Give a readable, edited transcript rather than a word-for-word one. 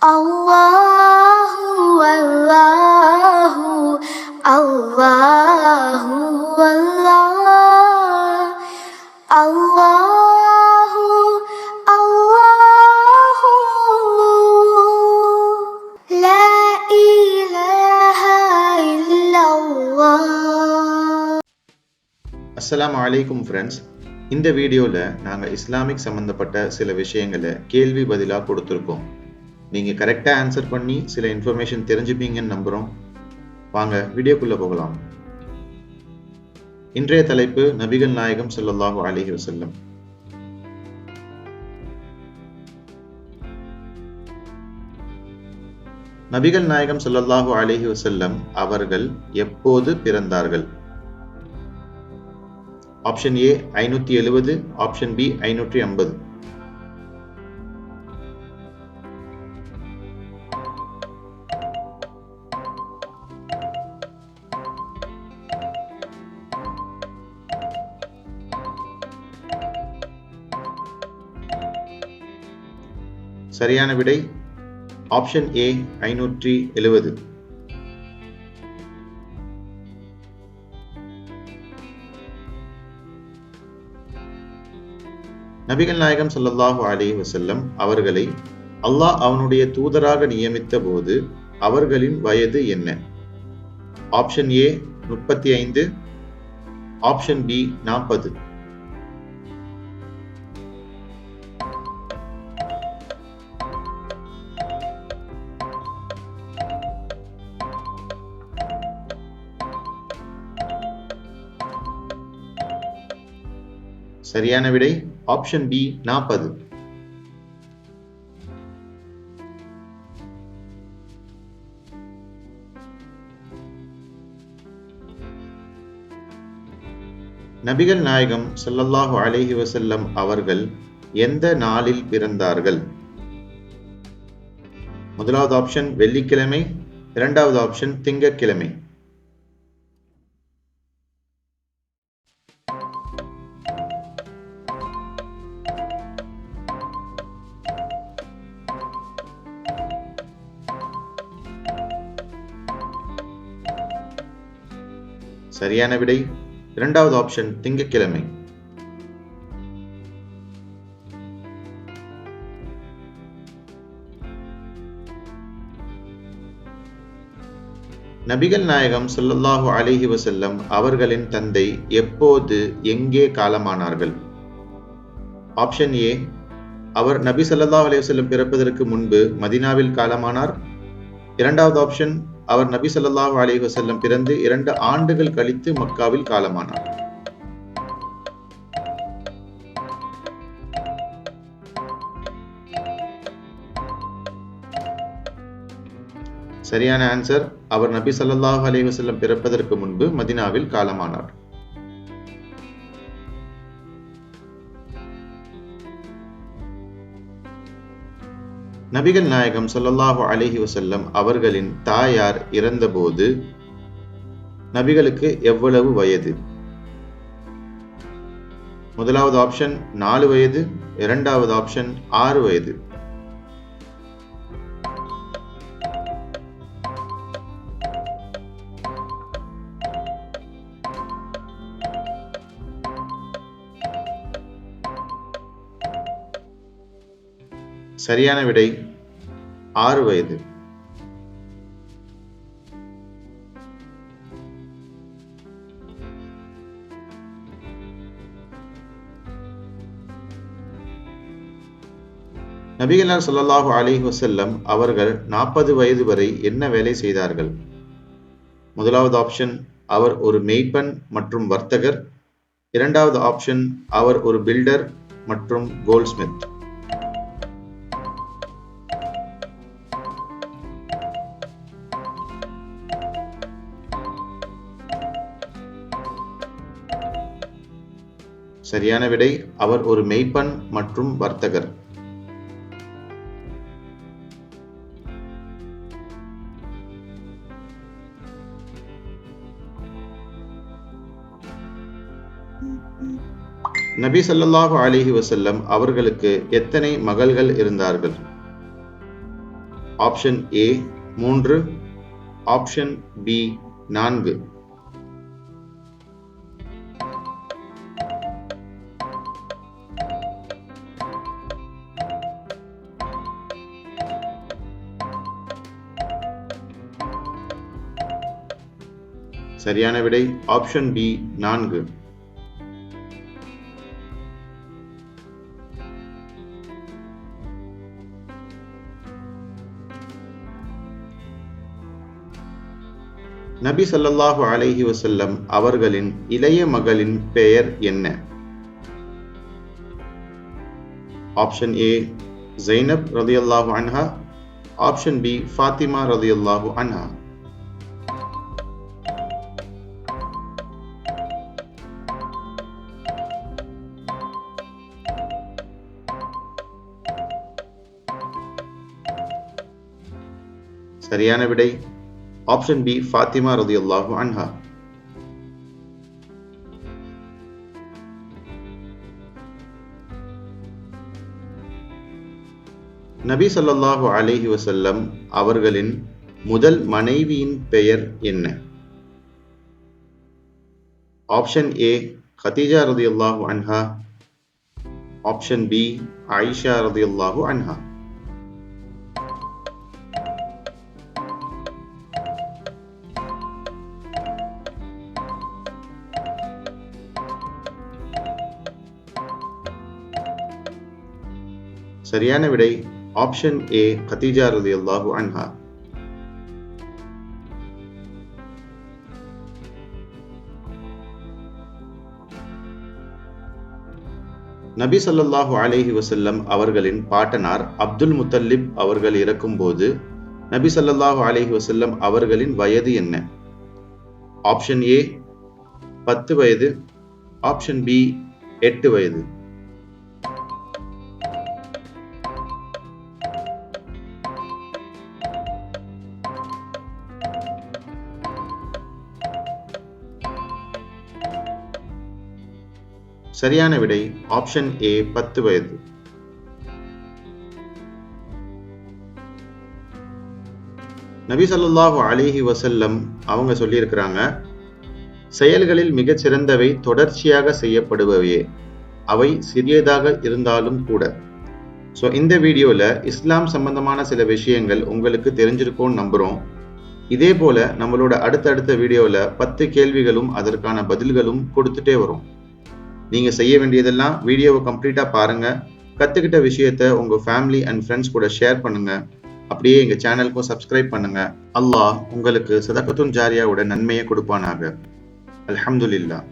அல்லாஹு அல்லாஹு அல்லாஹு அல்லாஹ் அல்லாஹு அல்லாஹு லா இலாஹ இல்லல்லாஹ். அஸ்ஸலாமு அலைக்கும் ஃப்ரெண்ட்ஸ். இந்த வீடியோவில் நாங்கள் இஸ்லாமிக் சம்மந்தப்பட்ட சில விஷயங்களை கேள்வி பதிலாக கொடுத்துருக்கோம். நீங்கள் கரெக்டாக ஆன்சர் பண்ணி சில இன்ஃபர்மேஷன் தெரிஞ்சுப்பீங்கன்னு நம்புகிறோம். வாங்க வீடியோக்குள்ளே போகலாம். இன்றைய தலைப்பு நபிகள் நாயகம் ஸல்லல்லாஹு அலைஹி வஸல்லம். நபிகள் நாயகம் ஸல்லல்லாஹு அலைஹி வஸல்லம் அவர்கள் எப்போது பிறந்தார்கள்? Option A 570, option B 550. சரியான விடை ஆப்ஷன் ஏ 570. நபிகள் நாயகம் ஸல்லல்லாஹு அலைஹி வஸல்லம் அவர்களை அல்லாஹ் அவனுடைய தூதராக நியமித்த போது அவர்களின் வயது என்ன? Option A 35, option B 40. சரியான விடை ஆப்ஷன் பி 40. நபிகள் நாயகம் ஸல்லல்லாஹு அலைஹி வஸல்லம் அவர்கள் எந்த நாளில் பிறந்தார்கள்? முதலாவது ஆப்ஷன் வெள்ளிக்கிழமை, இரண்டாவது ஆப்ஷன் திங்கட்கிழமை. சரியான விடை இரண்டாவது ஆப்ஷன் திங்கட்கிழமை. நபிகள் நாயகம் ஸல்லல்லாஹு அலைஹி வஸல்லம் அவர்களின் தந்தை எப்போது எங்கே காலமானார்கள்? ஆப்ஷன் ஏ அவர் நபி ஸல்லல்லாஹு அலைஹி வஸல்லம் பிறப்பதற்கு முன்பு மதீனாவில் காலமானார். இரண்டாவது ஆப்ஷன் அவர் நபி ஸல்லல்லாஹு அலைஹி வஸல்லம் பிறந்து 2 ஆண்டுகள் கழித்து மக்காவில் காலமானார். சரியான ஆன்சர் அவர் நபி ஸல்லல்லாஹு அலைஹி வஸல்லம் பிறப்பதற்கு முன்பு மதீனாவில் காலமானார். நபிகள் நாயகம் ஸல்லல்லாஹு அலைஹி வஸல்லம் அவர்களின் தாயார் இறந்தபோது நபிகளுக்கு எவ்வளவு வயது? முதலாவது ஆப்ஷன் 4 வயது, இரண்டாவது ஆப்ஷன் 6 வயது. சரியான விடை 6 வயது. நபிகளார் ஸல்லல்லாஹு அலைஹி வஸல்லம் அவர்கள் 40 வயது வரை என்ன வேலை செய்தார்கள்? முதலாவது ஆப்ஷன் அவர் ஒரு மேய்ப்பன் மற்றும் வர்த்தகர். இரண்டாவது ஆப்ஷன் அவர் ஒரு பில்டர் மற்றும் கோல்ட்ஸ்மித். சரியான விடை அவர் ஒரு மேய்ப்பன் மற்றும் வர்த்தகர். நபி ஸல்லல்லாஹு அலைஹி வஸல்லம் அவர்களுக்கு எத்தனை மகள்கள் இருந்தார்கள்? Option A 3, option B 4. சரியான விடை ஆப்ஷன் பி 4. நபி ஸல்லல்லாஹு அலைஹி வஸல்லம் அவர்களின் இளைய மகளின் பெயர் என்ன? ஆப்ஷன் ஏ ஜைனப் ரலியல்லாஹு அன்ஹா, ஆப்ஷன் பி ஃபாத்திமா ரலியல்லாஹு அன்ஹா. சரியான விடை ஆப்ஷன் பி ஃபாத்திமா ரலியல்லாஹு அன்ஹா. நபி ஸல்லல்லாஹு அலைஹி வஸல்லம் அவர்களின் முதல் மனைவியின் பெயர் என்ன? ஆப்ஷன் ஏ கதீஜா ரலியல்லாஹு அன்ஹா, ஆப்ஷன் பி ஆயிஷா ரலியல்லாஹு அன்ஹா. சரியான விடை ஆப்ஷன் ஏ கதீஜா ரலியல்லாஹு அன்ஹா. நபி ஸல்லல்லாஹு அலைஹி வஸல்லம் அவர்களின் பாட்டனார் அப்துல் முத்தல்லிப் அவர்கள் இறக்கும்போது நபி ஸல்லல்லாஹு அலைஹி வஸல்லம் அவர்களின் வயது என்ன? ஆப்ஷன் ஏ 10 வயது, ஆப்ஷன் பி 8 வயது. சரியான விடை ஆப்ஷன் ஏ 10 வயது. நபி ஸல்லல்லாஹு அலைஹி வஸல்லம் அவங்க சொல்லியிருக்கிறாங்க, செயல்களில் மிகச் சிறந்தவை தொடர்ச்சியாக செய்யப்படுபவையே, அவை சிறியதாக இருந்தாலும் கூட. ஸோ இந்த வீடியோவில் இஸ்லாம் சம்பந்தமான சில விஷயங்கள் உங்களுக்கு தெரிஞ்சிருக்கும்னு நம்புகிறோம். இதே போல நம்மளோட அடுத்தடுத்த வீடியோவில் 10 கேள்விகளும் அதற்கான பதில்களும் கொடுத்துட்டே வரும். நீங்கள் செய்ய வேண்டியதெல்லாம் வீடியோவை கம்ப்ளீட்டாக பாருங்கள், கற்றுக்கிட்ட விஷயத்தை உங்கள் ஃபேமிலி அண்ட் ஃப்ரெண்ட்ஸ் கூட ஷேர் பண்ணுங்கள். அப்படியே எங்கள் சேனலுக்கும் சப்ஸ்கிரைப் பண்ணுங்கள். அல்லாஹ் உங்களுக்கு சதகத்துன் ஜாரியாவோட நன்மையை கொடுப்பானாக. அல்ஹம்துலில்லாஹ்.